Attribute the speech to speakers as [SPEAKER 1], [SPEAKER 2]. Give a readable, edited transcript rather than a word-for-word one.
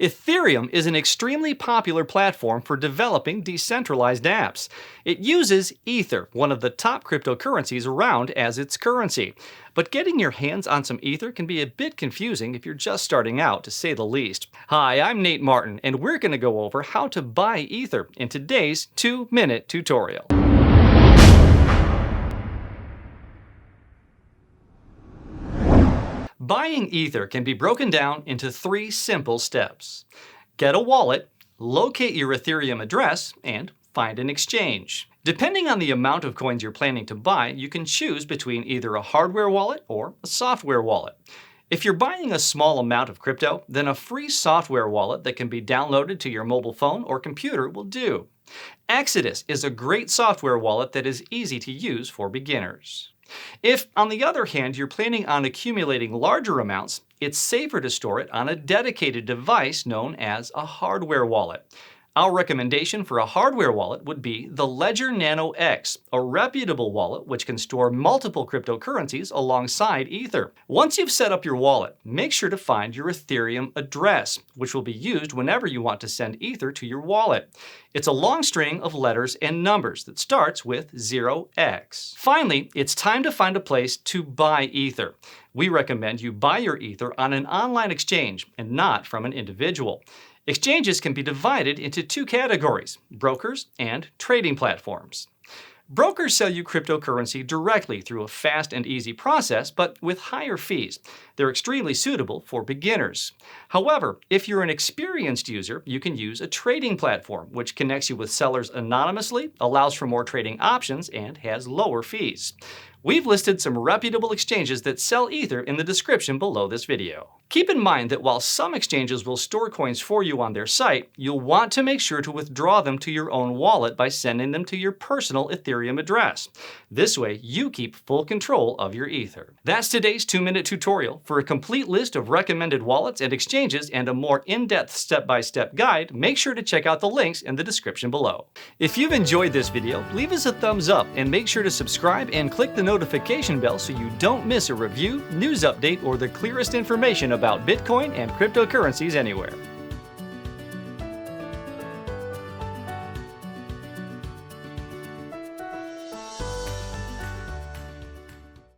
[SPEAKER 1] Ethereum is an extremely popular platform for developing decentralized apps. It uses Ether, one of the top cryptocurrencies around, as its currency. But getting your hands on some Ether can be a bit confusing if you're just starting out, to say the least. Hi, I'm Nate Martin, and we're going to go over how to buy Ether in today's 2-minute tutorial. Buying Ether can be broken down into 3 simple steps. Get a wallet, locate your Ethereum address, and find an exchange. Depending on the amount of coins you're planning to buy, you can choose between either a hardware wallet or a software wallet. If you're buying a small amount of crypto, then a free software wallet that can be downloaded to your mobile phone or computer will do. Exodus is a great software wallet that is easy to use for beginners. If, on the other hand, you're planning on accumulating larger amounts, it's safer to store it on a dedicated device known as a hardware wallet. Our recommendation for a hardware wallet would be the Ledger Nano X, a reputable wallet which can store multiple cryptocurrencies alongside Ether. Once you've set up your wallet, make sure to find your Ethereum address, which will be used whenever you want to send Ether to your wallet. It's a long string of letters and numbers that starts with 0x. Finally, it's time to find a place to buy Ether. We recommend you buy your Ether on an online exchange and not from an individual. Exchanges can be divided into 2 categories: brokers and trading platforms. Brokers sell you cryptocurrency directly through a fast and easy process, but with higher fees. They're extremely suitable for beginners. However, if you're an experienced user, you can use a trading platform, which connects you with sellers anonymously, allows for more trading options, and has lower fees. We've listed some reputable exchanges that sell Ether in the description below this video. Keep in mind that while some exchanges will store coins for you on their site, you'll want to make sure to withdraw them to your own wallet by sending them to your personal Ethereum address. This way, you keep full control of your Ether. That's today's 2-minute tutorial. For a complete list of recommended wallets and exchanges and a more in-depth step-by-step guide, make sure to check out the links in the description below. If you've enjoyed this video, leave us a thumbs up and make sure to subscribe and click the notification bell so you don't miss a review, news update, or the clearest information about Bitcoin and cryptocurrencies anywhere.